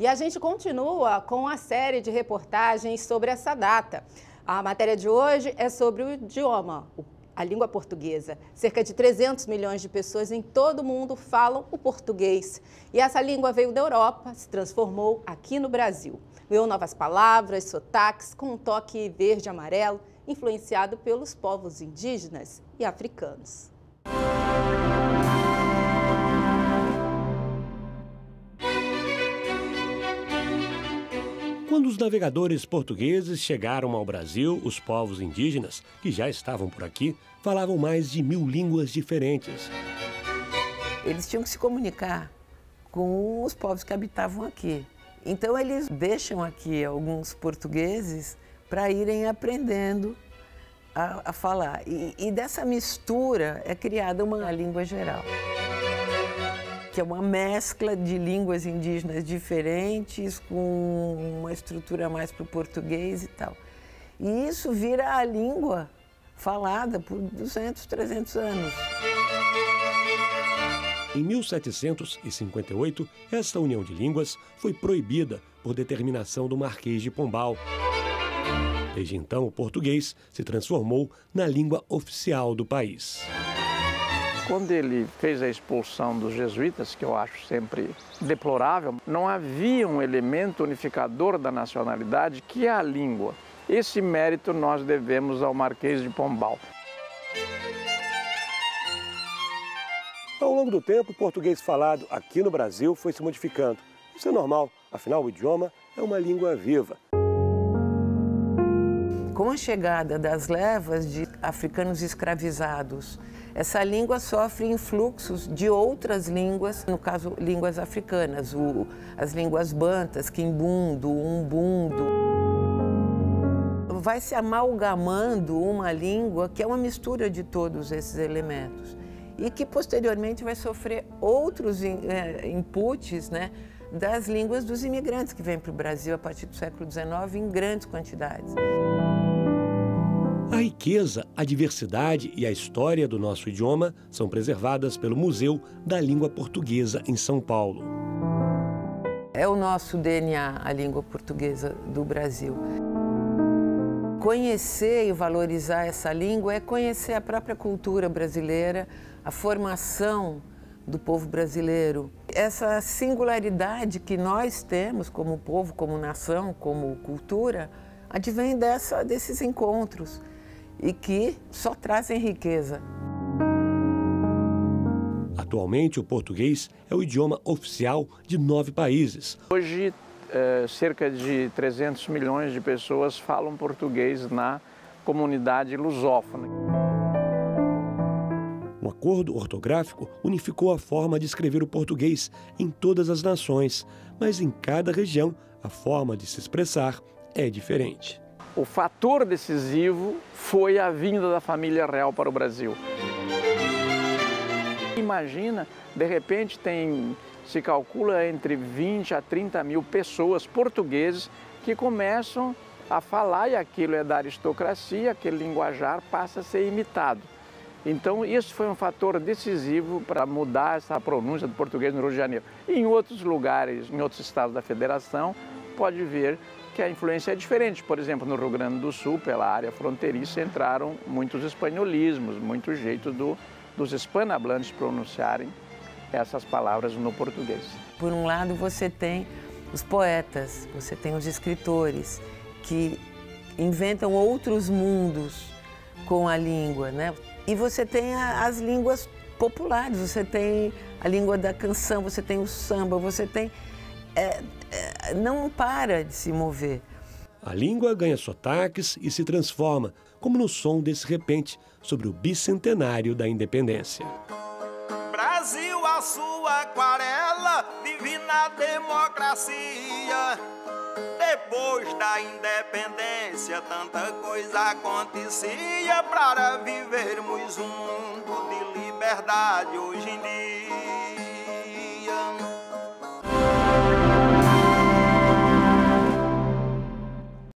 E a gente continua com a série de reportagens sobre essa data. A matéria de hoje é sobre o idioma, a língua portuguesa. Cerca de 300 milhões de pessoas em todo o mundo falam o português. E essa língua veio da Europa, se transformou aqui no Brasil. Ganhou novas palavras, sotaques, com um toque verde e amarelo, influenciado pelos povos indígenas e africanos. Quando os navegadores portugueses chegaram ao Brasil, os povos indígenas, que já estavam por aqui, falavam mais de 1000 línguas diferentes. Eles tinham que se comunicar com os povos que habitavam aqui. Então eles deixam aqui alguns portugueses para irem aprendendo a falar. E dessa mistura é criada uma língua geral, que é uma mescla de línguas indígenas diferentes, com uma estrutura mais para o português e tal. E isso vira a língua falada por 200, 300 anos. Em 1758, essa união de línguas foi proibida por determinação do Marquês de Pombal. Desde então, o português se transformou na língua oficial do país. Quando ele fez a expulsão dos jesuítas, que eu acho sempre deplorável, não havia um elemento unificador da nacionalidade que é a língua. Esse mérito nós devemos ao Marquês de Pombal. Ao longo do tempo, o português falado aqui no Brasil foi se modificando. Isso é normal, afinal o idioma é uma língua viva. Com a chegada das levas de africanos escravizados, essa língua sofre influxos de outras línguas, no caso, línguas africanas, as línguas bantas, quimbundo, umbundo. Vai se amalgamando uma língua que é uma mistura de todos esses elementos e que posteriormente vai sofrer outros inputs, né, das línguas dos imigrantes que vêm para o Brasil a partir do século XIX em grandes quantidades. A riqueza, a diversidade e a história do nosso idioma são preservadas pelo Museu da Língua Portuguesa em São Paulo. É o nosso DNA, a língua portuguesa do Brasil. Conhecer e valorizar essa língua é conhecer a própria cultura brasileira, a formação do povo brasileiro. Essa singularidade que nós temos como povo, como nação, como cultura, advém desses encontros e que só trazem riqueza. Atualmente, o português é o idioma oficial de 9 países. Hoje, cerca de 300 milhões de pessoas falam português na comunidade lusófona. Um acordo ortográfico unificou a forma de escrever o português em todas as nações, mas em cada região a forma de se expressar é diferente. O fator decisivo foi a vinda da família real para o Brasil. Imagina, de repente se calcula entre 20 a 30 mil pessoas portugueses que começam a falar e aquilo é da aristocracia, aquele linguajar passa a ser imitado. Então isso foi um fator decisivo para mudar essa pronúncia do português no Rio de Janeiro. E em outros lugares, em outros estados da federação, pode ver que a influência é diferente. Por exemplo, no Rio Grande do Sul, pela área fronteiriça, entraram muitos espanholismos, muito jeito dos hispanohablantes pronunciarem essas palavras no português. Por um lado, você tem os poetas, você tem os escritores que inventam outros mundos com a língua, né? E você tem as línguas populares, você tem a língua da canção, você tem o samba, você tem... não para de se mover. A língua ganha sotaques e se transforma, como no som desse repente sobre o bicentenário da independência. Brasil, a sua aquarela, vive na democracia. Depois da independência, tanta coisa acontecia para vivermos um mundo de liberdade hoje em dia.